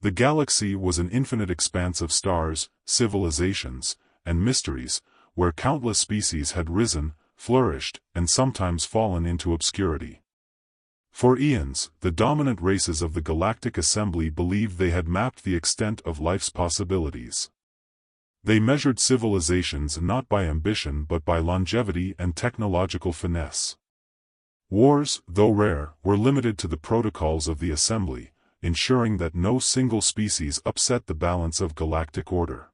The galaxy was an infinite expanse of stars, civilizations, and mysteries, where countless species had risen, flourished, and sometimes fallen into obscurity. For eons, the dominant races of the Galactic Assembly believed they had mapped the extent of life's possibilities. They measured civilizations not by ambition but by longevity and technological finesse. Wars, though rare, were limited to the protocols of the Assembly, ensuring that no single species upset the balance of galactic order.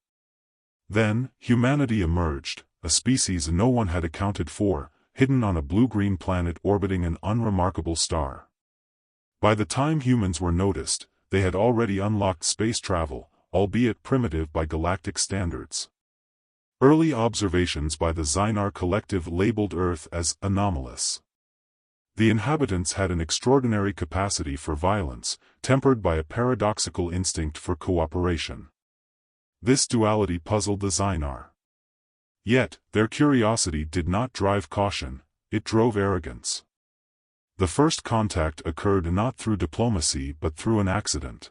Then, humanity emerged, a species no one had accounted for, hidden on a blue-green planet orbiting an unremarkable star. By the time humans were noticed, they had already unlocked space travel, albeit primitive by galactic standards. Early observations by the Zynar Collective labeled Earth as anomalous. The inhabitants had an extraordinary capacity for violence, tempered by a paradoxical instinct for cooperation. This duality puzzled the Zynar. Yet, their curiosity did not drive caution, it drove arrogance. The first contact occurred not through diplomacy but through an accident.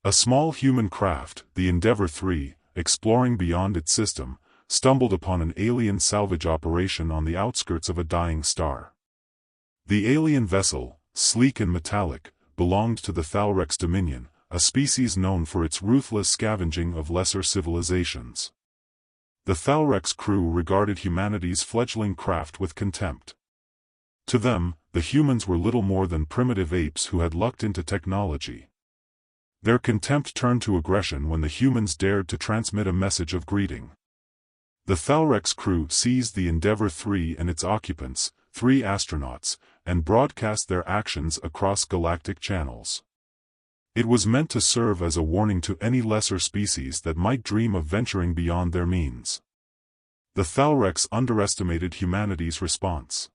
A small human craft, the Endeavour 3, exploring beyond its system, stumbled upon an alien salvage operation on the outskirts of a dying star. The alien vessel, sleek and metallic, belonged to the Thalrex Dominion, a species known for its ruthless scavenging of lesser civilizations. The Thalrex crew regarded humanity's fledgling craft with contempt. To them, the humans were little more than primitive apes who had lucked into technology. Their contempt turned to aggression when the humans dared to transmit a message of greeting. The Thalrex crew seized the Endeavour 3 and its occupants, 3 astronauts, and broadcast their actions across galactic channels. It was meant to serve as a warning to any lesser species that might dream of venturing beyond their means. The Thalrex underestimated humanity's response.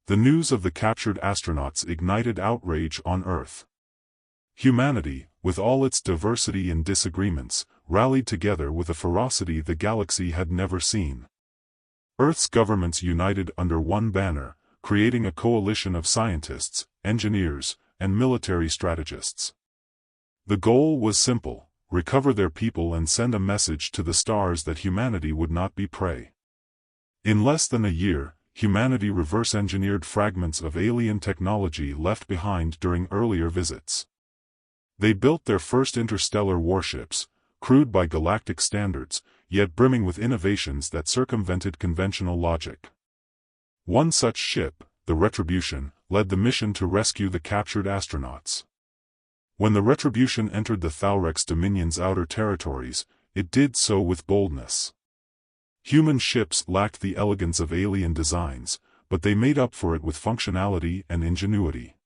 The news of the captured astronauts ignited outrage on Earth. Humanity, with all its diversity and disagreements, rallied together with a ferocity the galaxy had never seen. Earth's governments united under one banner, creating a coalition of scientists, engineers, and military strategists. The goal was simple: recover their people and send a message to the stars that humanity would not be prey. In less than a year, humanity reverse-engineered fragments of alien technology left behind during earlier visits. They built their first interstellar warships, crude by galactic standards, yet brimming with innovations that circumvented conventional logic. One such ship, the Retribution, led the mission to rescue the captured astronauts. When the Retribution entered the Thalrex Dominion's outer territories, it did so with boldness. Human ships lacked the elegance of alien designs, but they made up for it with functionality and ingenuity.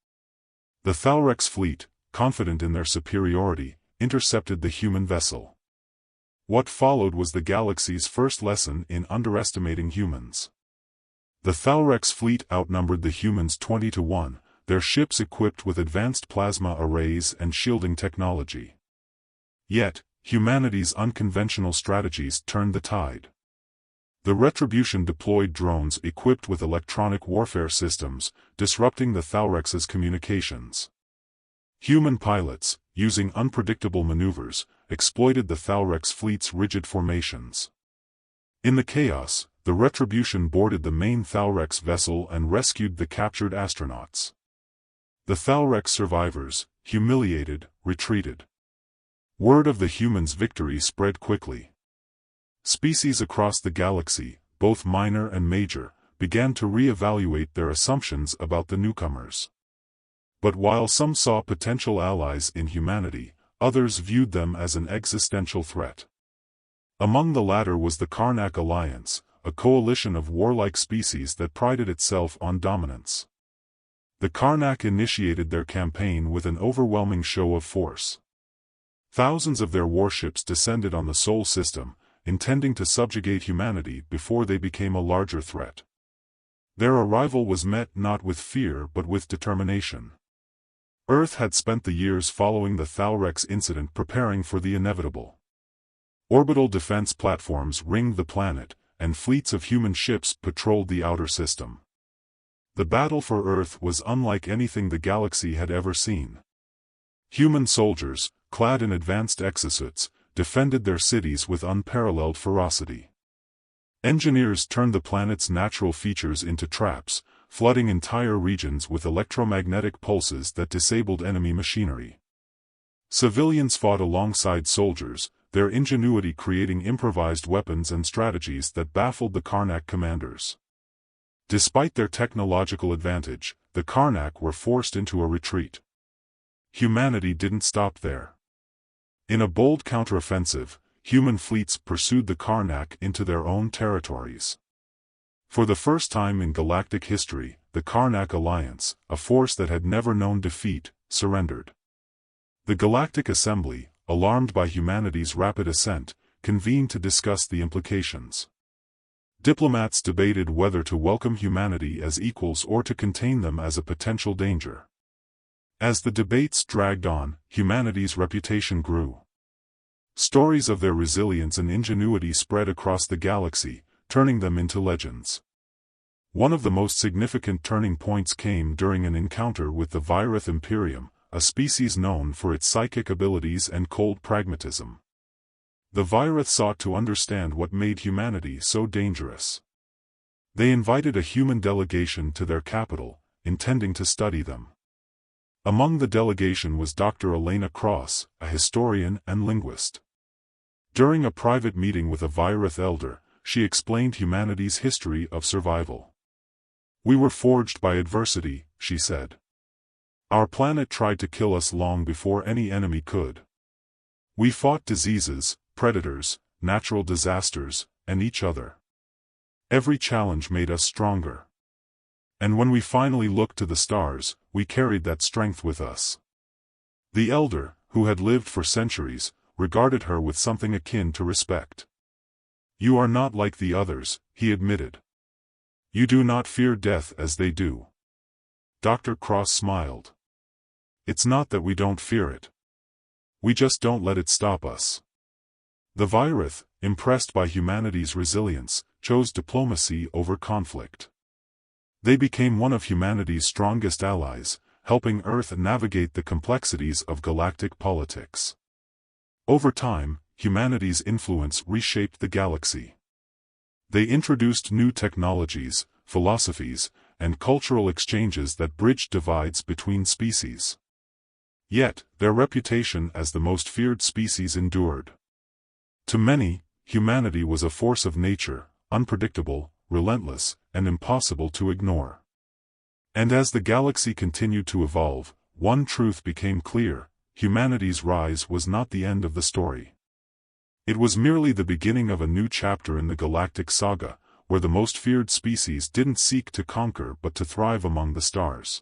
The Thalrex fleet, confident in their superiority, intercepted the human vessel. What followed was the galaxy's first lesson in underestimating humans. The Thalrex fleet outnumbered the humans 20-1, their ships equipped with advanced plasma arrays and shielding technology. Yet, humanity's unconventional strategies turned the tide. The Retribution deployed drones equipped with electronic warfare systems, disrupting the Thalrex's communications. Human pilots, using unpredictable maneuvers, exploited the Thalrex fleet's rigid formations. In the chaos, the Retribution boarded the main Thalrex vessel and rescued the captured astronauts. The Thalrex survivors, humiliated, retreated. Word of the humans' victory spread quickly. Species across the galaxy, both minor and major, began to re-evaluate their assumptions about the newcomers. But while some saw potential allies in humanity, others viewed them as an existential threat. Among the latter was the Karnak Alliance, a coalition of warlike species that prided itself on dominance. The Karnak initiated their campaign with an overwhelming show of force. Thousands of their warships descended on the Sol system, intending to subjugate humanity before they became a larger threat. Their arrival was met not with fear but with determination. Earth had spent the years following the Thalrex incident preparing for the inevitable. Orbital defense platforms ringed the planet, and fleets of human ships patrolled the outer system. The battle for Earth was unlike anything the galaxy had ever seen. Human soldiers, clad in advanced exosuits, defended their cities with unparalleled ferocity. Engineers turned the planet's natural features into traps, flooding entire regions with electromagnetic pulses that disabled enemy machinery. Civilians fought alongside soldiers, their ingenuity creating improvised weapons and strategies that baffled the Karnak commanders. Despite their technological advantage, the Karnak were forced into a retreat. Humanity didn't stop there. In a bold counteroffensive, human fleets pursued the Karnak into their own territories. For the first time in galactic history, the Karnak Alliance, a force that had never known defeat, surrendered. The Galactic Assembly, alarmed by humanity's rapid ascent, convened to discuss the implications. Diplomats debated whether to welcome humanity as equals or to contain them as a potential danger. As the debates dragged on, humanity's reputation grew. Stories of their resilience and ingenuity spread across the galaxy, turning them into legends. One of the most significant turning points came during an encounter with the Virith Imperium, a species known for its psychic abilities and cold pragmatism. The Virith sought to understand what made humanity so dangerous. They invited a human delegation to their capital, intending to study them. Among the delegation was Dr. Elena Cross, a historian and linguist. During a private meeting with a Virith elder, she explained humanity's history of survival. "We were forged by adversity," she said. "Our planet tried to kill us long before any enemy could. We fought diseases, predators, natural disasters, and each other. Every challenge made us stronger. And when we finally looked to the stars, we carried that strength with us." The elder, who had lived for centuries, regarded her with something akin to respect. "You are not like the others," he admitted. "You do not fear death as they do." Dr. Cross smiled. "It's not that we don't fear it. We just don't let it stop us." The Virith, impressed by humanity's resilience, chose diplomacy over conflict. They became one of humanity's strongest allies, helping Earth navigate the complexities of galactic politics. Over time, humanity's influence reshaped the galaxy. They introduced new technologies, philosophies, and cultural exchanges that bridged divides between species. Yet, their reputation as the most feared species endured. To many, humanity was a force of nature, unpredictable, relentless, and impossible to ignore. And as the galaxy continued to evolve, one truth became clear: humanity's rise was not the end of the story. It was merely the beginning of a new chapter in the galactic saga, where the most feared species didn't seek to conquer but to thrive among the stars.